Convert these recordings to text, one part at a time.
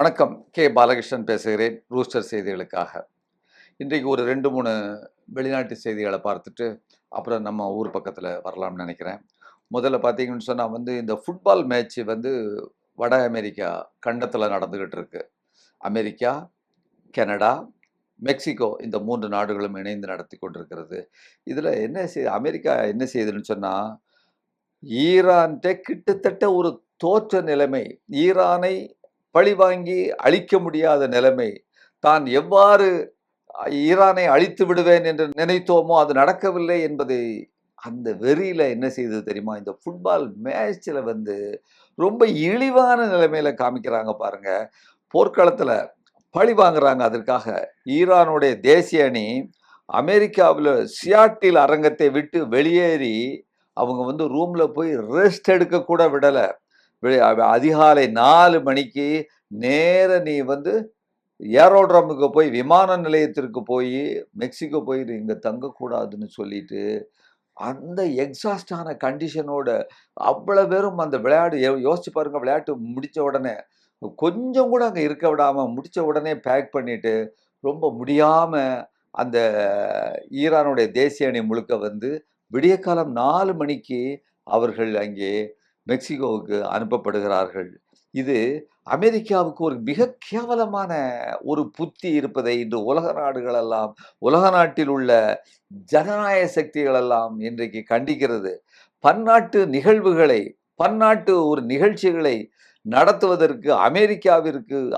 வணக்கம். பாலகிருஷ்ணன் பேசுகிறேன் ரூஸ்டர் செய்திகளுக்காக. இன்றைக்கு ஒரு 2, 3 வெளிநாட்டு செய்திகளை பார்த்துட்டு, அப்புறம் நம்ம ஊர் பக்கத்தில் வரலாம்னு நினைக்கிறேன். முதல்ல பார்த்தீங்கன்னு சொன்னா இந்த ஃபுட்பால் மேட்ச் வட அமெரிக்கா கண்டத்தில நடந்துகிட்டு இருக்கு. அமெரிக்கா, கனடா, மெக்சிகோ இந்த 3 நாடுகளும் இணைந்து நடத்தி கொண்டிருக்கிறது. இதில அமெரிக்கா என்ன செய்யுதுன்னு சொன்னா, ஈரான்ட்ட கிட்டத்தட்ட ஒரு தோற்ற நிலைமை. ஈரானை பழிவாங்கி அழிக்க முடியாத நிலைமை. தான் எவ்வாறு ஈரானை அழித்து விடுவேன் என்று நினைத்தோமோ அது நடக்கவில்லை என்பதை அந்த வெறியில என்ன செய்தது தெரியுமா? இந்த ஃபுட்பால் மேட்ச்ல ரொம்ப இழிவான நிலைமையில காமிக்கிறாங்க பாருங்க. போர்க்களத்துல பழி வாங்குறாங்க அதற்காக. ஈரானுடைய தேசிய அணி அமெரிக்காவுல சியாட்டில் அரங்கத்தை விட்டு வெளியேறி அவங்க ரூம்ல போய் ரெஸ்ட் எடுக்க கூட விடல. அதிகாலை 4 மணிக்கு நேர நீ ஏரோட்ரமுக்கு போய் விமான நிலையத்திற்கு போய் மெக்சிகோ போய் இங்க தங்கக்கூடாதுன்னு சொல்லிட்டு அந்த எக்ஸாஸ்டான கண்டிஷனோட அவ்வளவு பேரும் அந்த விளையாடு யோசிச்சு பாருங்க. விளையாட்டு முடிச்ச உடனே கொஞ்சம் கூட அங்க இருக்க விடாம முடிச்ச உடனே பேக் பண்ணிட்டு ரொம்ப முடியாம அந்த ஈரானுடைய தேசிய அணி முழுக்க விடியற்காலம் 4 மணிக்கு அவர்கள் அங்கே மெக்சிகோவுக்கு அனுப்பப்படுகிறார்கள். இது அமெரிக்காவுக்கு ஒரு மிக கேவலமான ஒரு புத்தி இருப்பதை இன்று உலக நாட்டில் உள்ள ஜனநாயக சக்திகள் எல்லாம் இன்றைக்கு கண்டிக்கிறது. பன்னாட்டு நிகழ்வுகளை, பன்னாட்டு ஒரு நிகழ்ச்சிகளை நடத்துவதற்கு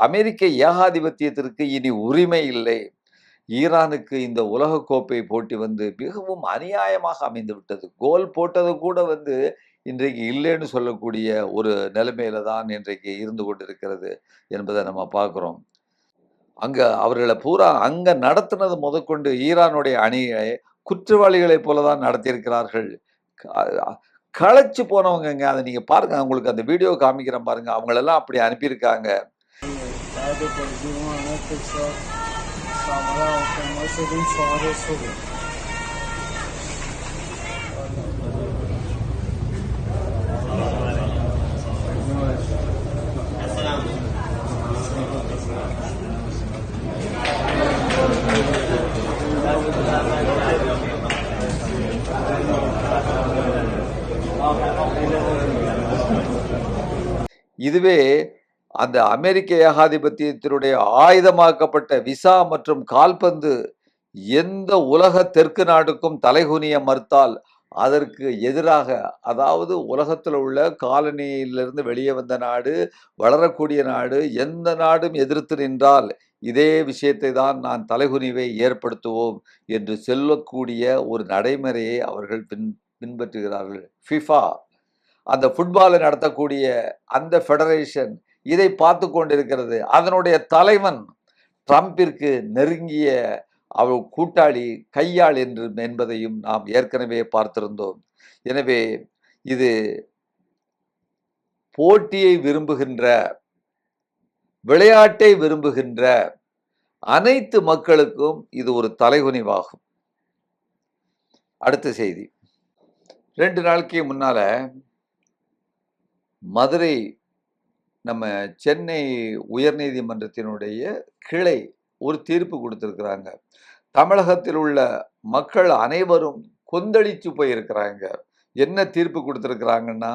அமெரிக்க ஏகாதிபத்தியத்திற்கு இனி உரிமை இல்லை. ஈரானுக்கு இந்த உலகக்கோப்பை போட்டி மிகவும் அநியாயமாக அமைந்து விட்டது. கோல் போட்டது கூட இன்றைக்கு இல்லைன்னு சொல்லக்கூடிய ஒரு நிலைமையில தான் இன்றைக்கு இருந்து கொண்டிருக்கிறது என்பதை நம்ம பார்க்கிறோம். அங்க அவர்களை பூரா அங்க நடத்தினது முதற்கொண்டு ஈரானுடைய அணியை குற்றவாளிகளைப் போல தான் நடத்தியிருக்கிறார்கள். களைச்சு போனவங்க. அதை நீங்க பாருங்க, உங்களுக்கு அந்த வீடியோ காமிக்கிறேன் பாருங்க. அவங்களெல்லாம் அப்படி அனுப்பியிருக்காங்க. இதுவே அந்த அமெரிக்க ஏகாதிபத்தியத்தினுடைய ஆயுதமாக்கப்பட்ட விசா மற்றும் கால்பந்து எந்த உலக தெற்கு நாடுக்கும் தலைகுனிய மறுத்தால் அதற்கு எதிராக, அதாவது உலகத்தில் உள்ள காலனியிலிருந்து வெளியே வந்த நாடு, வளரக்கூடிய நாடு, எந்த நாடும் எதிர்த்து நின்றால் இதே விஷயத்தை தான் நான் தலைகுனிவை ஏற்படுத்துவோம் என்று சொல்லக்கூடிய ஒரு நடைமுறையை அவர்கள் பின்பற்றுகிறார்கள். ஃபிஃபா, அந்த ஃபுட்பாலை நடத்தக்கூடிய அந்த ஃபெடரேஷன் இதை பார்த்து கொண்டிருக்கிறது. அதனுடைய தலைவன் ட்ரம்பிற்கு நெருங்கிய அவர் கூட்டாளி, கையாள் என்பதையும் நாம் ஏற்கனவே பார்த்திருந்தோம். எனவே இது போட்டியை விரும்புகின்ற, விளையாட்டை விரும்புகின்ற அனைத்து மக்களுக்கும் இது ஒரு தலைகுனிவாகும். அடுத்த செய்தி. 2 நாளைக்கு முன்னால மதுரை நம்ம சென்னை உயர்நீதிமன்றத்தினுடைய கிளை ஒரு தீர்ப்பு கொடுத்திருக்கிறாங்க. தமிழகத்தில் உள்ள மக்கள் அனைவரும் கொந்தளிச்சு போயிருக்கிறாங்க. என்ன தீர்ப்பு கொடுத்திருக்கிறாங்கன்னா,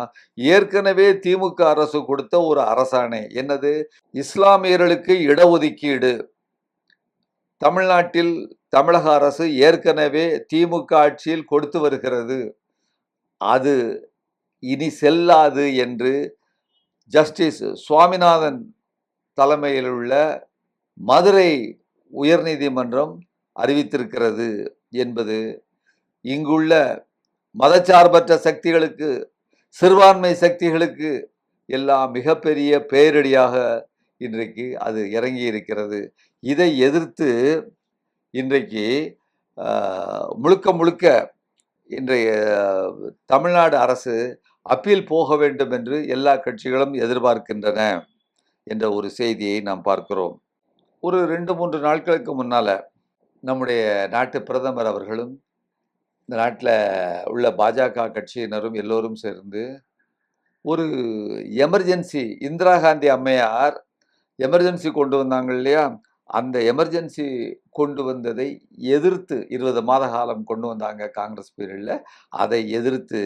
ஏற்கனவே திமுக அரசு கொடுத்த ஒரு அரசாணை. என்னது? இஸ்லாமியர்களுக்கு இடஒதுக்கீடு தமிழ்நாட்டில் தமிழக அரசு ஏற்கனவே திமுக ஆட்சியில் கொடுத்து வருகிறது. அது இனி செல்லாது என்று ஜஸ்டிஸ் சுவாமிநாதன் தலைமையில் உள்ள மதுரை உயர்நீதிமன்றம் அறிவித்திருக்கிறது என்பது இங்குள்ள மதச்சார்பற்ற சக்திகளுக்கு, சிறுபான்மை சக்திகளுக்கு எல்லாம் மிகப்பெரிய பேரிடியாக இன்றைக்கு அது இறங்கி இருக்கிறது. இதை எதிர்த்து இன்றைக்கு முழுக்க முழுக்க இன்றைய தமிழ்நாடு அரசு அப்பீல் போக வேண்டும் என்று எல்லா கட்சிகளும் எதிர்பார்க்கின்றன என்ற ஒரு செய்தியை நாம் பார்க்கிறோம். ஒரு 2, 3 நாட்களுக்கு முன்னால நம்முடைய நாட்டு பிரதமர் அவர்களும் இந்த நாட்டில் உள்ள பாஜக கட்சியினரும் எல்லோரும் சேர்ந்து ஒரு எமர்ஜென்சி, இந்திரா காந்தி அம்மையார் எமர்ஜென்சி கொண்டு வந்தாங்க இல்லையா, அந்த எமர்ஜென்சி கொண்டு வந்ததை எதிர்த்து 20 மாத காலம் கொண்டு வந்தாங்க காங்கிரஸ் பீரியட்ல. அதை எதிர்த்து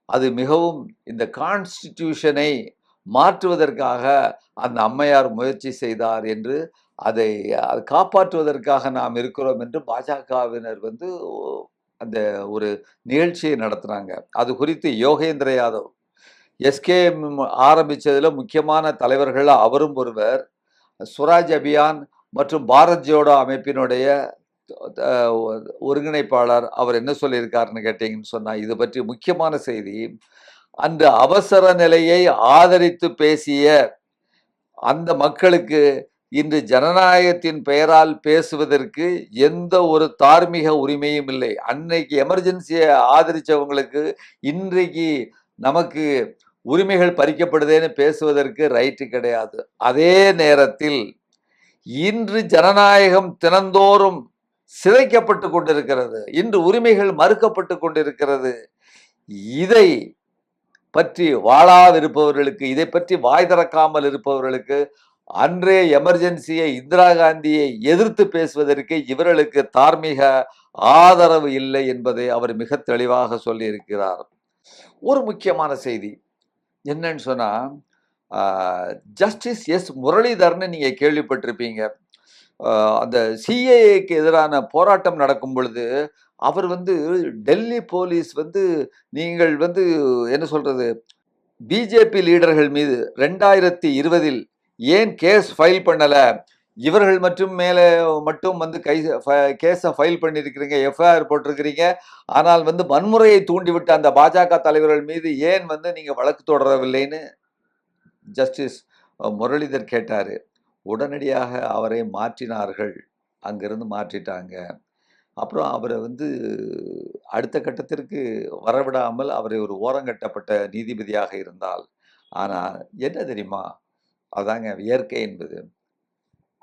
அது மிகவும் இந்த கான்ஸ்டிடியூஷனை மாற்றுவதற்காக அந்த அம்மையார் முயற்சி செய்தார் என்று, அதை காப்பாற்றுவதற்காக நாம் இருக்கிறோம் என்று பாஜகவினர் வந்து அந்த ஒரு நிகழ்ச்சியை நடத்துனாங்க. அது குறித்து யோகேந்திர யாதவ் எஸ்கேஎம் ஆரம்பிச்சதுல முக்கியமான தலைவர்கள்ல அவரும் ஒருவர். ஸ்வராஜ் அபியான் மற்றும் பாரத் ஜோடோ அமைப்பினுடைய ஒருங்கிணைப்பாளர். அவர் என்ன சொல்லியிருக்காருன்னு கேட்டீங்கன்னு சொன்னா, இது பற்றி முக்கியமான செய்தி, அந்த அவசர நிலையை ஆதரித்து பேசிய அந்த மக்களுக்கு இன்று ஜனநாயகத்தின் பெயரால் பேசுவதற்கு எந்த ஒரு தார்மீக உரிமையும் இல்லை. அன்னைக்கு எமர்ஜென்சியை ஆதரிச்சவங்களுக்கு இன்றைக்கு நமக்கு உரிமைகள் பறிக்கப்படுதேன்னு பேசுவதற்கு ரைட்டு கிடையாது. அதே நேரத்தில் இன்று ஜனநாயகம் தினந்தோறும் சிதைக்கப்பட்டு கொண்டிருக்கிறது, இன்று உரிமைகள் மறுக்கப்பட்டு கொண்டிருக்கிறது. இதை பற்றி வாழாவிருப்பவர்களுக்கு, இதை பற்றி வாய் திறக்காமல் இருப்பவர்களுக்கு, அன்றே எமர்ஜென்சியை இந்திரா காந்தியை எதிர்த்து பேசுவதற்கு இவர்களுக்கு தார்மீக ஆதரவு இல்லை என்பதை அவர் மிக தெளிவாக சொல்லியிருக்கிறார். ஒரு முக்கியமான செய்தி என்னன்னு சொன்னா, ஜஸ்டிஸ் எஸ் முரளிதரன் நீங்க கேள்விப்பட்டிருப்பீங்க. அந்த சிஏஏக்கு எதிரான போராட்டம் நடக்கும் பொழுது அவர் வந்து டெல்லி போலீஸ் வந்து நீங்கள் வந்து என்ன சொல்றது, பிஜேபி லீடர்கள் மீது 2020 ஏன் கேஸ் ஃபைல் பண்ணல, இவர்கள் மட்டும் வந்து கேஸை ஃபைல் பண்ணியிருக்கிறீங்க, எஃப்ஐஆர் போட்டிருக்கிறீங்க, ஆனால் வந்து வன்முறையை தூண்டிவிட்ட அந்த பாஜக தலைவர்கள் மீது ஏன் வந்து நீங்க வழக்கு தொடரவில்லைன்னு ஜஸ்டிஸ் முரளிதர் கேட்டாரு. உடனடியாக அவரை மாற்றினார்கள், அங்கிருந்து மாற்றிட்டாங்க. அப்புறம் அவரை வந்து அடுத்த கட்டத்திற்கு வரவிடாமல் அவரை ஒரு ஓரங்கட்டப்பட்ட நீதிபதியாக இருந்தால். ஆனால் என்ன தெரியுமா, அதாங்க இயற்கை என்பது.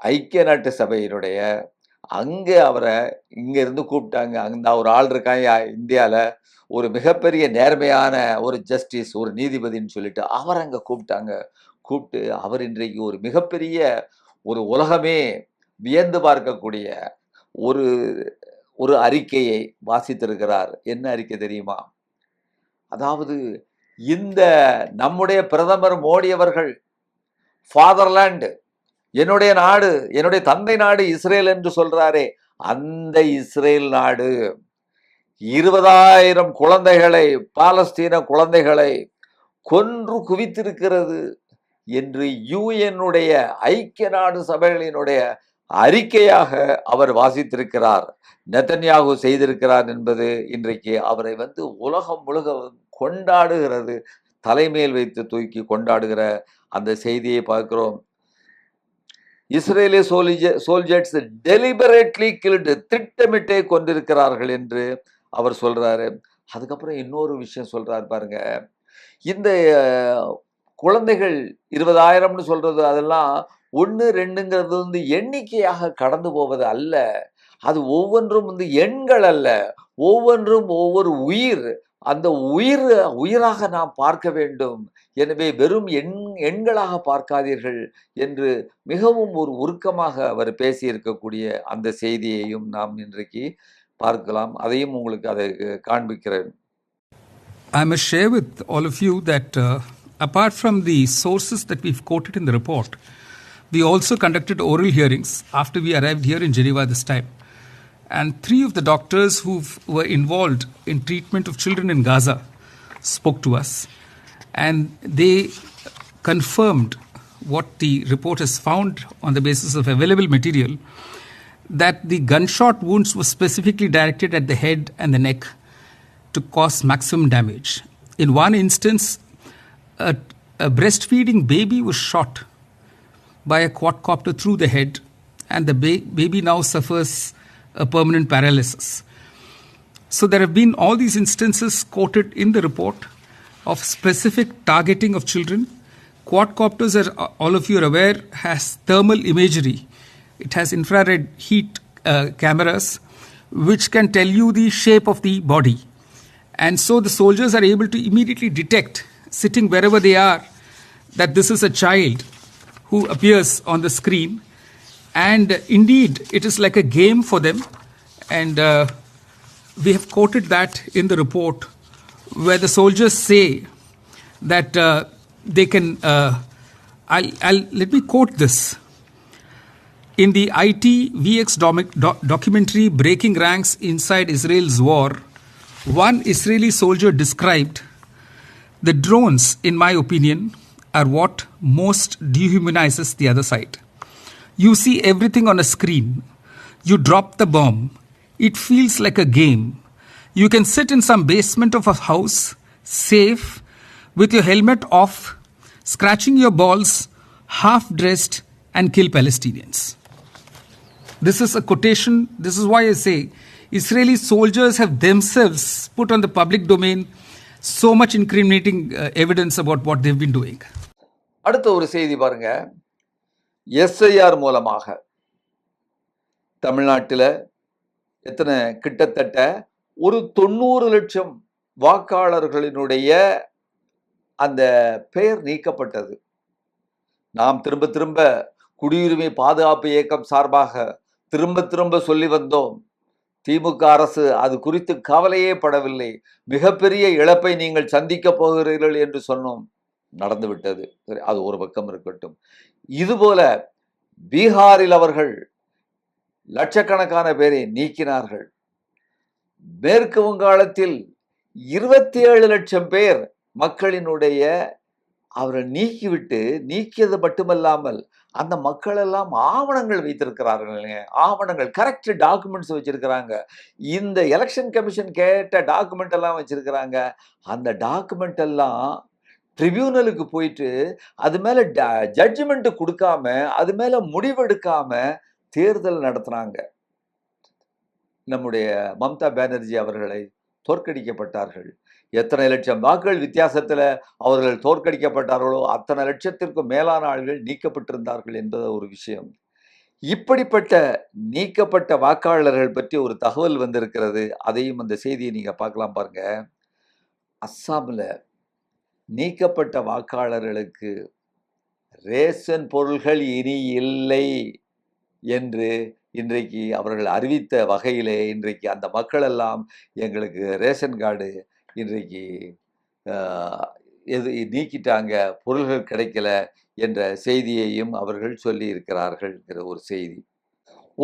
ஐக்கிய நாட்டு சபையினுடைய அங்கே அவரை இங்க இருந்து கூப்பிட்டாங்க. அந்த ஒரு ஆள் இருக்காங்க இந்தியாவில், ஒரு மிகப்பெரிய நேர்மையான ஒரு ஜஸ்டிஸ், ஒரு நீதிபதின்னு சொல்லிட்டு அவரை அங்கே கூப்பிட்டாங்க. கூப்பிட்டு அவர் இன்றைக்கு ஒரு மிகப்பெரிய ஒரு உலகமே வியந்து பார்க்கக்கூடிய ஒரு ஒரு அறிக்கையை வாசித்திருக்கிறார். என்ன அறிக்கை தெரியுமா? அதாவது இந்த நம்முடைய பிரதமர் மோடி அவர்கள் ஃபாதர்லேண்ட், என்னுடைய நாடு, என்னுடைய தந்தை நாடு இஸ்ரேல் என்று சொல்றாரே, அந்த இஸ்ரேல் நாடு 20,000 குழந்தைகளை, பாலஸ்தீன குழந்தைகளை கொன்று குவித்திருக்கிறது என்று யுஎன்னுடைய ஐக்கிய நாடு சபைகளினுடைய அறிக்கையாக அவர் வாசித்திருக்கிறார். நெதன்யாகு செய்திருக்கிறார் என்பது இன்றைக்கு அவரை வந்து உலகம் முழுவதும் கொண்டாடுகிறது, தலைமையில் வைத்து தூக்கி கொண்டாடுகிற அந்த செய்தியை பார்க்கிறோம். இஸ்ரேலிய சோல்ஜர்ஸ் டெலிபரேட்லி கில்டு, திட்டமிட்டே கொண்டிருக்கிறார்கள் என்று அவர் சொல்றாரு. அதுக்கப்புறம் இன்னொரு விஷயம் சொல்றாரு பாருங்க, இந்த குழந்தைகள் 20,000ன்னு சொல்றது அதெல்லாம் 1, 2ங்கிறது வந்து எண்ணிக்கையாக கடந்து போவது அல்ல, அது ஒவ்வொன்றும் வந்து எண்கள் அல்ல, ஒவ்வொன்றும் ஒவ்வொரு உயிர். அந்த உயிராக நாம் பார்க்க வேண்டும். எனவே வெறும் எண்களாக பார்க்காதீர்கள் என்று மிகவும் ஒரு உருக்கமாக அவர் பேசியிருக்கக்கூடிய அந்த செய்தியையும் நாம் இன்றைக்கு பார்க்கலாம். அதையும் உங்களுக்கு அதை காண்பிக்கிறேன். I must share with all of you that apart from the sources that we've quoted in the report, we also conducted oral hearings after we arrived here in Geneva this time. And 3 of the doctors who were involved in treatment of children in Gaza spoke to us. And they confirmed what the report has found on the basis of available material, that the gunshot wounds were specifically directed at the head and the neck to cause maximum damage. In one instance, a breastfeeding baby was shot by a quadcopter through the head, and the baby now suffers a permanent paralysis. So there have been all these instances quoted in the report of specific targeting of children. Quadcopters, as all of you are aware, has thermal imagery. It has infrared heat cameras which can tell you the shape of the body. And so the soldiers are able to immediately detect, sitting wherever they are, that this is a child who appears on the screen. And indeed, it is like a game for them. And we have quoted that in the report, where the soldiers say that they can. Let me quote this. In the IT VX documentary Breaking Ranks Inside Israel's War, one Israeli soldier described, "The drones, in my opinion, are what most dehumanizes the other side. You see everything on a screen. You drop the bomb. It feels like a game. You can sit in some basement of a house, safe, with your helmet off, scratching your balls, half-dressed, and kill Palestinians." This is a quotation. This is why I say Israeli soldiers have themselves put on the public domain so much incriminating evidence about what they've been doing. அடுத்த ஒரு செய்தி பாருங்க. SIR மூலமாக தமிழ்நாட்டில் எத்தனை கிட்டத்தட்ட ஒரு 90 லட்சம் வாக்காளர்களினுடைய அந்த பெயர் நீக்கப்பட்டது. நாம் திரும்ப திரும்ப குடியுரிமை பாதுகாப்பு இயக்கம் சார்பாக திரும்ப திரும்ப சொல்லி வந்தோம். திமுக அரசு அது குறித்து கவலையே படவில்லை. மிகப்பெரிய இழப்பை நீங்கள் சந்திக்க போகிறீர்கள் என்று சொன்னோம். நடந்துவிட்டது. சரி, அது ஒரு பக்கம் இருக்கட்டும். இதுபோல பீகாரில் அவர்கள் லட்சக்கணக்கான பேரை நீக்கினார்கள். மேற்கு வங்காளத்தில் 27 லட்சம் பேர் மக்களினுடைய அவரை நீக்கியது மட்டுமல்லாமல் அந்த மக்கள் எல்லாம் ஆவணங்கள் வைத்திருக்கிறார்கள். ஆவணங்கள், கரெக்ட் டாக்குமெண்ட்ஸ் வச்சிருக்கிறாங்க. இந்த எலெக்ஷன் கமிஷன் கேட்ட டாக்குமெண்ட் எல்லாம் வச்சிருக்கிறாங்க. அந்த டாக்குமெண்ட் எல்லாம் ட்ரிபியூனலுக்கு போயிட்டு அது மேல ஜட்ஜ்மெண்ட் கொடுக்காம, அது மேல முடிவெடுக்காம தேர்தல் நடத்துனாங்க. நம்முடைய மம்தா பானர்ஜி அவர்களை தோற்கடிக்கப்பட்டார்கள். எத்தனை லட்சம் வாக்குகள் வித்தியாசத்தில் அவர்கள் தோற்கடிக்கப்பட்டார்களோ அத்தனை லட்சத்திற்கும் மேலான ஆள்கள் நீக்கப்பட்டிருந்தார்கள் என்பது ஒரு விஷயம். இப்படிப்பட்ட நீக்கப்பட்ட வாக்காளர்கள் பற்றி ஒரு தகவல் வந்திருக்கிறது. அதையும் அந்த செய்தியை நீங்க பார்க்கலாம் பாருங்க. அஸ்ஸாமில் நீக்கப்பட்ட வாக்காளர்களுக்கு ரேஷன் பொருள்கள் இனி இல்லை என்று இன்றைக்கு அவர்கள் அறிவித்த வகையிலே இன்றைக்கு அந்த மக்கள் எல்லாம் எங்களுக்கு ரேஷன் கார்டு இன்றைக்கு நீக்கிட்டாங்க, பொருள்கள் கிடைக்கல என்ற செய்தியையும் அவர்கள் சொல்லி இருக்கிறார்கள் என்கிற ஒரு செய்தி.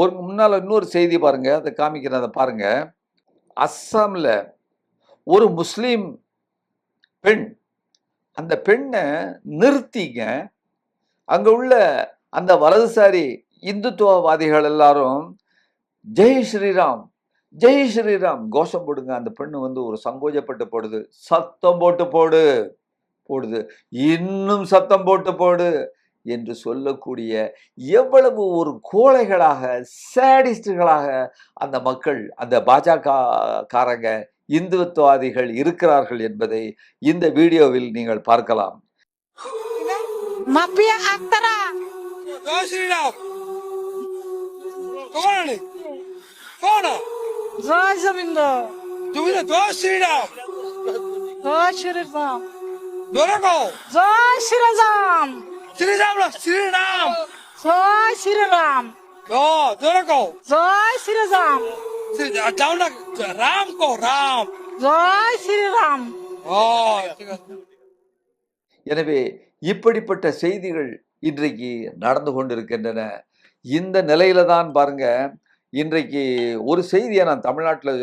ஒரு முன்னால் இன்னொரு செய்தி பாருங்க, அதை காமிக்கிறேன், அதை பாருங்க. அஸ்ஸாமில் ஒரு முஸ்லீம் பெண், அந்த பெண்ணை நிறுத்திங்க. அங்க உள்ள அந்த வலதுசாரி இந்துத்துவவாதிகள் எல்லாரும் ஜெய் ஸ்ரீராம் ஜெய் ஸ்ரீராம் கோஷம் போடுங்க. அந்த பெண்ணு ஒரு சங்கோஜப்பட்டு போடுது. சத்தம் போட்டு போடுது, இன்னும் சத்தம் போட்டு போடு என்று சொல்லக்கூடிய எவ்வளவு ஒரு கோழைகளாக, சேடிஸ்டுகளாக அந்த மக்கள், அந்த பாஜக காரங்க, இந்துத்துவாதிகள் இருக்கிறார்கள் என்பதை இந்த வீடியோவில் நீங்கள் பார்க்கலாம். Mafia Aktara. Jai Shri Ram. Come on. Come on. Jai Zaminda. Do it. Jai Shri Ram. Jai Shri Ram. Dorako. Jai Shri Ram. Shri Ram. Shri Ram. Jai Shri Ram. Oh, Dorako. Jai Shri Ram. Down the Ram ko Ram. Jai Shri Ram. Oh. எனவே இப்படிப்பட்ட செய்திகள் இன்றைக்கு நடந்து கொண்டிருக்கின்றன. இந்த நிலையில தான் பாருங்க, இன்றைக்கு ஒரு செய்தியை நான் தமிழ்நாட்டில்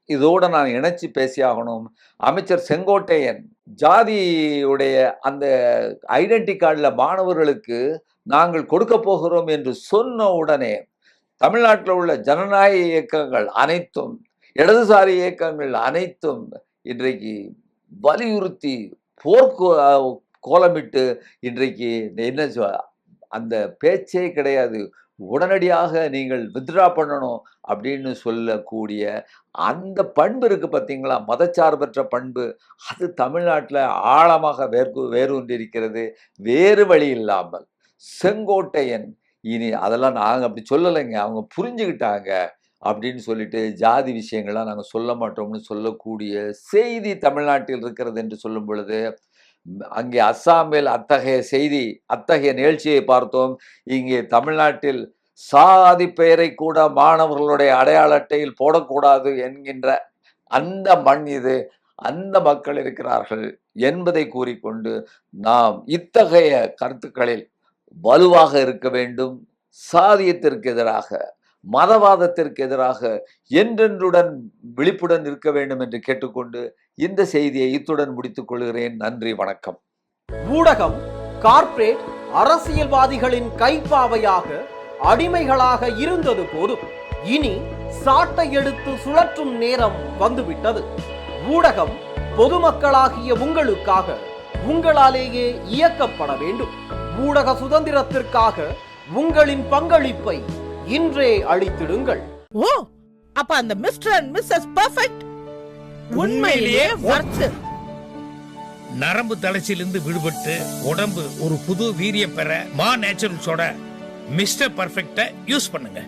இதோட நான் இணைச்சி பேசியாகணும். அமைச்சர் செங்கோட்டையன் ஜாதியுடைய அந்த ஐடென்டி கார்டில் மாணவர்களுக்கு நாங்கள் கொடுக்க போகிறோம் என்று சொன்ன உடனே தமிழ்நாட்டில் உள்ள ஜனநாயக இயக்கங்கள் அனைத்தும், இடதுசாரி இயக்கங்கள் அனைத்தும் இன்றைக்கு வலியுறுத்தி கோலமிட்டு இன்றைக்கு என்ன அந்த பேச்சே கிடையாது, உடனடியாக நீங்கள் வித்ட்ரா பண்ணணும் அப்படின்னு சொல்லக்கூடிய அந்த பண்பு இருக்கு பார்த்தீங்களா, மதச்சார்பற்ற பண்பு, அது தமிழ்நாட்டில் ஆழமாக வேரூன்றிருக்கிறது. வேறு வழி இல்லாமல் செங்கோட்டையன் இனி அதெல்லாம் நாங்கள் அப்படி சொல்லலைங்க, அவங்க புரிஞ்சுக்கிட்டாங்க அப்படின்னு சொல்லிட்டு ஜாதி விஷயங்கள்லாம் நாங்கள் சொல்ல மாட்டோம்னு சொல்லக்கூடிய செய்தி தமிழ்நாட்டில் இருக்கிறது என்று சொல்லும் பொழுது அங்கே அஸ்ஸாமில் அத்தகைய செய்தி, அத்தகைய நிகழ்ச்சியை பார்த்தோம். இங்கே தமிழ்நாட்டில் சாதி பெயரை கூட மாணவர்களுடைய அடையாள அட்டையில் போடக்கூடாது என்கின்ற அந்த மண் இது, அந்த மக்கள் இருக்கிறார்கள் என்பதை கூறிக்கொண்டு நாம் இத்தகைய கருத்துக்களில் வலுவாக இருக்க வேண்டும். சாதியத்திற்கு எதிராக, மதவாதத்திற்கு எதிராக என்றென்றுடன் விழிப்புடன் இருக்க வேண்டும் என்று கேட்டுக்கொண்டு இந்த செய்தியை இத்துடன் முடித்துக் கொள்கிறேன். நன்றி, வணக்கம். ஊடகம் கார்ப்பரேட் அரசியல்வாதிகளின் கைப்பாவையாக, அடிமைகளாக இருந்தது போதும். இனி சாட்டை எடுத்து சுழற்றும் நேரம் வந்துவிட்டது. ஊடகம் பொதுமக்களாகிய உங்களுக்காக, உங்களாலேயே இயக்கப்பட வேண்டும். ஊடக சுதந்திரத்திற்காக உங்களின் பங்களிப்பை இன்றே அளித்திடுங்கள். ஓ, அப்ப அந்த மிஸ்டர் அண்ட் மிஸ்ஸஸ் பெர்ஃபெக்ட் உண்மையிலேயே வர்த்து. நரம்பு தளர்ச்சியிலிருந்து விடுபட்டு உடம்பு ஒரு புது வீரியம் பெற மா நேச்சுரல்ஸோட மிஸ்டர் பர்ஃபெக்ட்டை யூஸ் பண்ணுங்க.